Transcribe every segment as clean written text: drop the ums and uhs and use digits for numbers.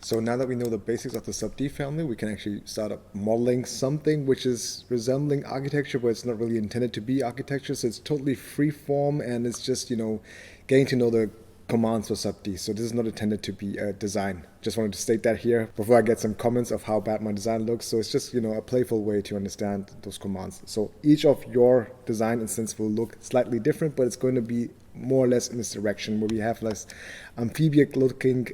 So now that we know the basics of the SUBD family, we can actually start up modeling something which is resembling architecture, but it's not really intended to be architecture. So it's totally free form, and it's just, getting to know the commands for SUBD. So this is not intended to be a design. Just wanted to state that here before I get some comments of how bad my design looks. So it's just, a playful way to understand those commands. So each of your design instance will look slightly different, but it's going to be more or less in this direction where we have less amphibious looking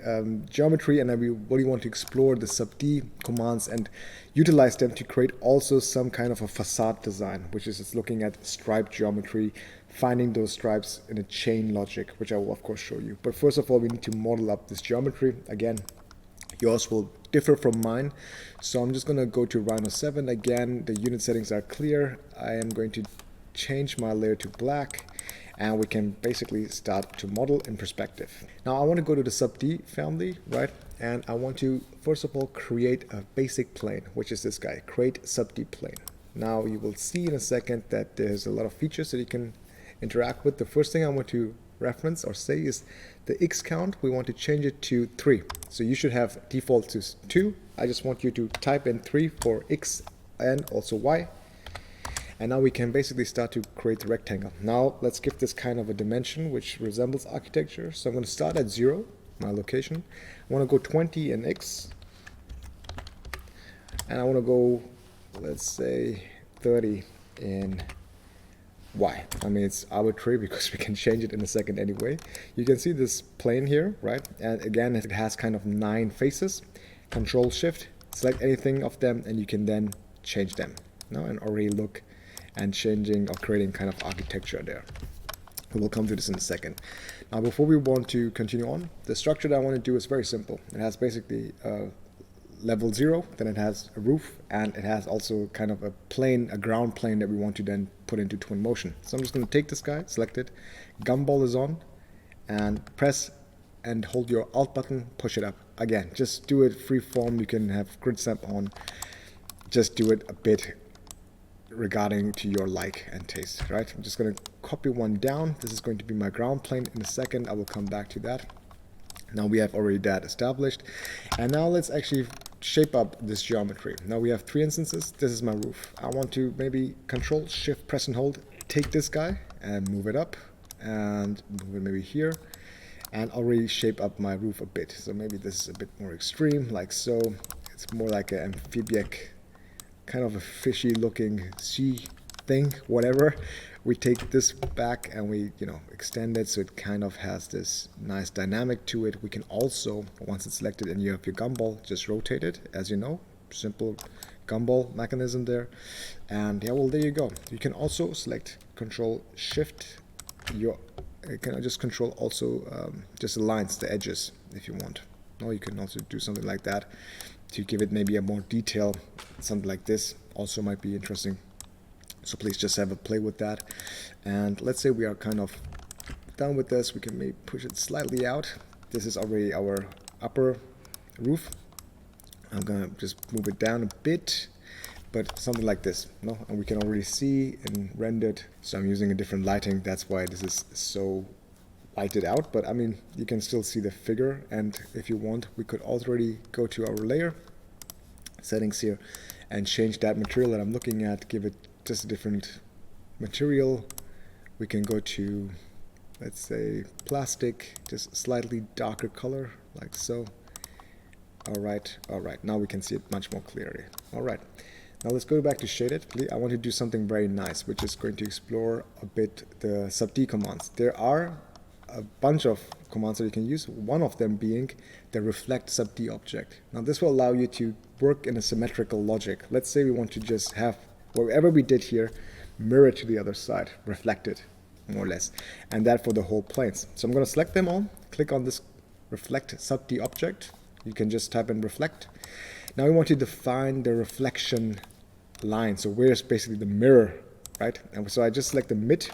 geometry, and then we really want to explore the SUBD commands and utilize them to create also some kind of a facade design, which is just looking at stripe geometry, finding those stripes in a chain logic, which I will of course show you. But first of all, we need to model up this geometry. Again, yours will differ from mine. So I'm just going to go to Rhino 7. Again, the unit settings are clear. I am going to change my layer to black, and we can basically start to model in perspective. Now I want to go to the SUBD family, right? And I want to, first of all, create a basic plane, which is this guy, create SUBD plane. Now you will see in a second that there's a lot of features that you can interact with. The first thing I want to reference or say is the X count. We want to change it to 3. So you should have default to 2. I just want you to type in 3 for X and also Y. And now we can basically start to create the rectangle. Now let's give this kind of a dimension which resembles architecture. So I'm going to start at 0, my location. I want to go 20 in X. And I want to go, let's say, 30 in Y. I mean, it's arbitrary because we can change it in a second anyway. You can see this plane here, right? And again, it has kind of 9 faces. Control Shift, select anything of them, and you can then change them. And already look and changing or creating kind of architecture there. We'll come to this in a second. Now, before we want to continue on, the structure that I want to do is very simple. It has basically level 0, then it has a roof, and it has also kind of a plane, a ground plane that we want to then put into Twinmotion. So I'm just going to take this guy, select it, gumball is on, and press and hold your Alt button, push it up. Again, just do it free form. You can have grid snap on. Just do it a bit regarding to your like and taste, right? I'm just going to copy one down. This is going to be my ground plane. In a second, I will come back to that. Now we have already that established. And now let's actually shape up this geometry. Now we have 3 instances. This is my roof. I want to maybe Control, Shift, press and hold, take this guy and move it up and move it maybe here, and already shape up my roof a bit. So maybe this is a bit more extreme, like so. It's more like an amphibious, kind of a fishy looking sea thing, whatever. We take this back and we extend it so it kind of has this nice dynamic to it. We can also, once it's selected and you have your gumball, just rotate it, as you know, simple gumball mechanism there. And yeah, well, there you go. You can also select Control Shift. You can just control also just the lines, the edges, if you want. Or you can also do something like that to give it maybe a more detail. Something like this also might be interesting. So please just have a play with that. And let's say we are kind of done with this. We can maybe push it slightly out. This is already our upper roof. I'm gonna just move it down a bit, but something like this, and we can already see and rendered. So I'm using a different lighting. That's why this is so lighted out, but I mean, you can still see the figure. And if you want, we could already go to our layer settings here and change that material that I'm looking at, give it just a different material. We can go to, let's say, plastic, just slightly darker color, like so. All right, now we can see it much more clearly. All right, now let's go back to shaded. I want to do something very nice, which is going to explore a bit the SUBD commands. There are a bunch of commands that you can use, one of them being the reflect SUBD object. Now this will allow you to work in a symmetrical logic. Let's say we want to just have whatever we did here mirror to the other side, reflected more or less, and that for the whole planes. So I'm going to select them all, click on this reflect SUBD object. You can just type in reflect. Now we want to define the reflection line. So where's basically the mirror, right? And so I just select the mid.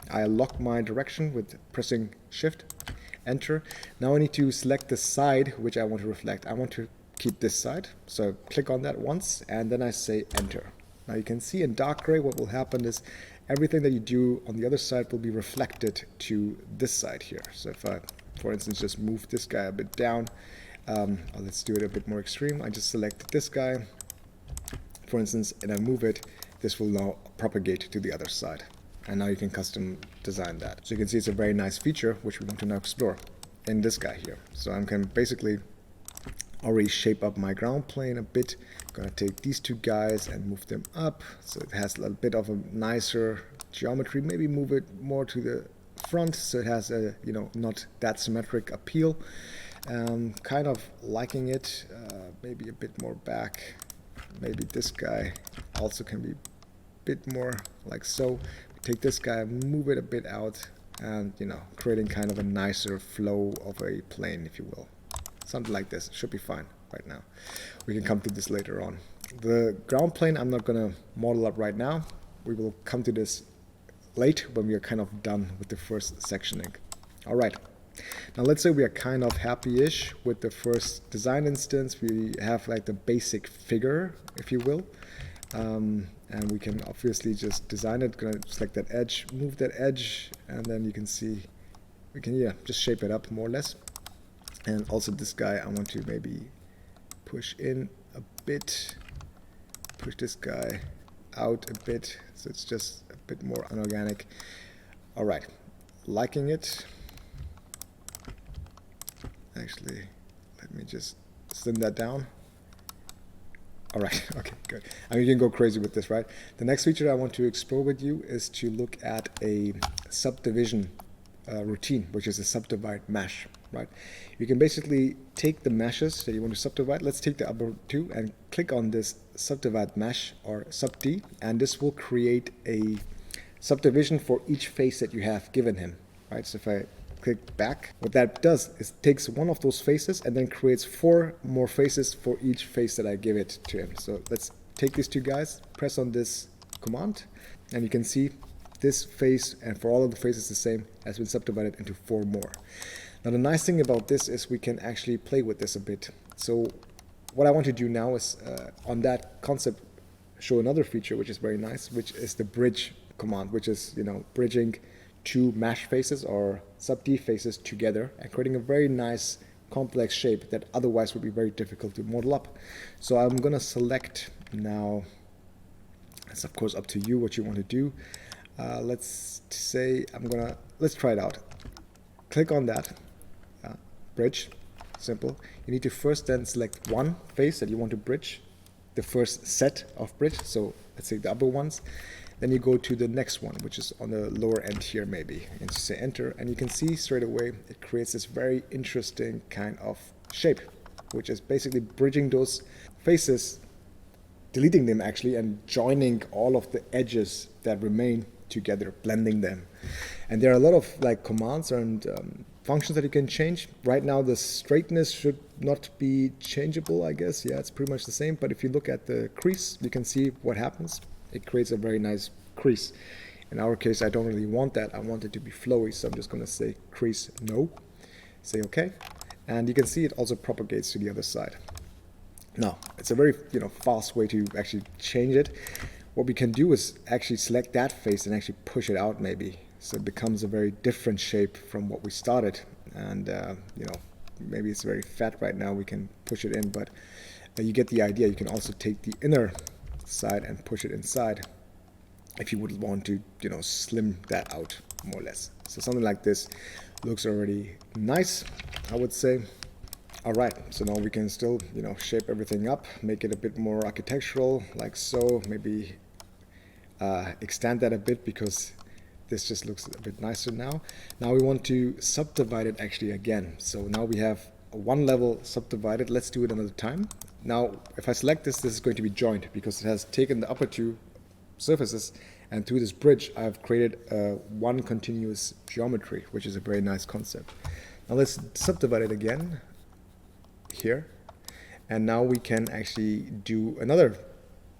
I lock my direction with pressing Shift, Enter. Now I need to select the side which I want to reflect. I want to keep this side. So click on that once and then I say Enter. Now you can see in dark gray what will happen is everything that you do on the other side will be reflected to this side here. So if I, for instance, just move this guy a bit down, let's do it a bit more extreme. I just select this guy, for instance, and I move it. This will now propagate to the other side. And now you can custom design that. So you can see it's a very nice feature, which we want to now explore in this guy here. So I'm going to basically already shape up my ground plane a bit. I'm going to take these two guys and move them up. So it has a bit of a nicer geometry. Maybe move it more to the front so it has a, you know, not that symmetric appeal. Kind of liking it. Maybe a bit more back. Maybe this guy also can be a bit more like so. Take this guy, move it a bit out, and, you know, creating kind of a nicer flow of a plane, if you will. Something like this should be fine right now. We can come to this later on. The ground plane I'm not going to model up right now. We will come to this late when we are kind of done with the first sectioning. All right. Now let's say we are kind of happy-ish with the first design instance. We have like the basic figure, if you will. And we can obviously just design it. Gonna select that edge, move that edge, and then you can see we can, yeah, just shape it up more or less. And also this guy I want to maybe push in a bit, push this guy out a bit, so it's just a bit more unorganic. All right, liking it. Actually, let me just slim that down. All right, okay, good. I mean, you can go crazy with this, right? The next feature I want to explore with you is to look at a subdivision routine, which is a subdivide mesh, right? You can basically take the meshes that you want to subdivide. Let's take the upper two and click on this subdivide mesh or SUBD, and this will create a subdivision for each face that you have given him, right? So if I click back, what that does is takes one of those faces and then creates 4 more faces for each face that I give it to him. So let's take these two guys, press on this command, and you can see this face, and for all of the faces the same, has been subdivided into 4 more. Now the nice thing about this is we can actually play with this a bit. So what I want to do now is on that concept show another feature which is very nice, which is the bridge command, which is, you know, bridging 2 mesh faces or SUBD faces together and creating a very nice complex shape that otherwise would be very difficult to model up. So I'm gonna select now, it's of course up to you what you want to do. Let's say let's try it out. Click on that, bridge, simple. You need to first then select one face that you want to bridge, the first set of bridge, so let's say the upper ones. Then you go to the next one, which is on the lower end here maybe, and say enter, and you can see straight away it creates this very interesting kind of shape, which is basically bridging those faces, deleting them actually, and joining all of the edges that remain together, blending them. And there are a lot of like commands and functions that you can change. Right now the straightness should not be changeable, I guess. Yeah, it's pretty much the same, but if you look at the crease, you can see what happens. It creates a very nice crease. In our case, I don't really want that. I want it to be flowy, so I'm just going to say crease no, say OK, and you can see it also propagates to the other side. Now, it's a very fast way to actually change it. What we can do is actually select that face and actually push it out maybe, so it becomes a very different shape from what we started. And maybe it's very fat right now. We can push it in, but you get the idea. You can also take the inner side and push it inside if you would want to slim that out more or less. So something like this looks already nice, I would say. All right, so now we can still shape everything up, make it a bit more architectural like so, maybe extend that a bit because this just looks a bit nicer now. Now we want to subdivide it actually again. So now we have one level subdivided. Let's do it another time. Now, if I select this, this is going to be joined because it has taken the upper 2 surfaces, and through this bridge, I've created one continuous geometry, which is a very nice concept. Now let's subdivide it again here, and now we can actually do another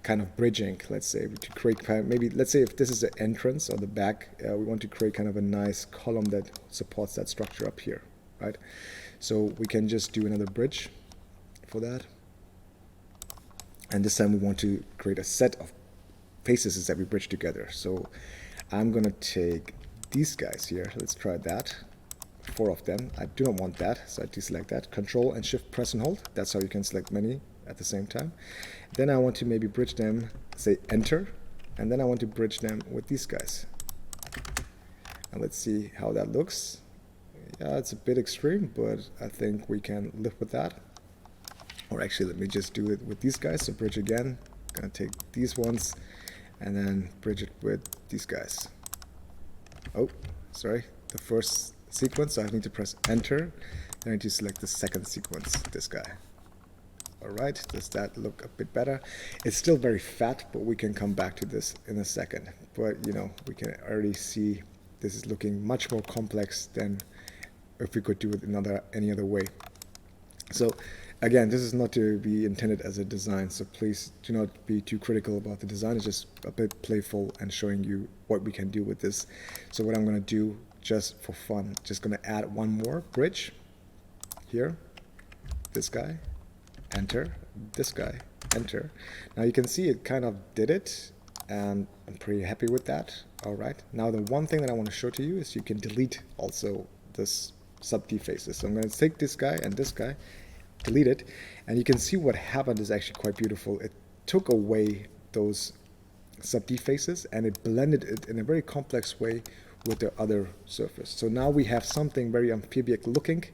kind of bridging. Let's say to create maybe, let's say if this is the entrance or the back, we want to create kind of a nice column that supports that structure up here, right? So we can just do another bridge for that. And this time we want to create a set of faces that we bridge together. So I'm going to take these guys here. Let's try that 4 of them. I do not want that, so I deselect that. Control and Shift press and hold. That's how you can select many at the same time. Then I want to maybe bridge them, say enter, and then I want to bridge them with these guys. And let's see how that looks. Yeah, it's a bit extreme, but I think we can live with that. Or actually, let me just do it with these guys. So bridge again. Gonna take these ones and then bridge it with these guys. Oh, sorry, the first sequence, so I need to press enter. Then I need to select the second sequence, this guy. All right, does that look a bit better? It's still very fat, but we can come back to this in a second. But you know, we can already see this is looking much more complex than if we could do it any other way. So again, this is not to be intended as a design, so please do not be too critical about the design. It's just a bit playful and showing you what we can do with this. So what I'm going to do, just for fun, just going to add one more bridge here. This guy, enter. This guy, enter. Now you can see it kind of did it, and I'm pretty happy with that. All right. Now the one thing that I want to show to you is you can delete also this SUBD faces. So I'm going to take this guy and this guy, delete it, and you can see what happened is actually quite beautiful. It took away those SUBD faces and it blended it in a very complex way with the other surface. So now we have something very amphibic looking,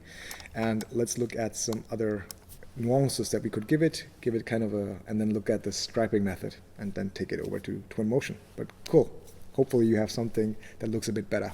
and let's look at some other nuances that we could give it kind of a, and then look at the striping method and then take it over to Twinmotion. But cool, hopefully you have something that looks a bit better.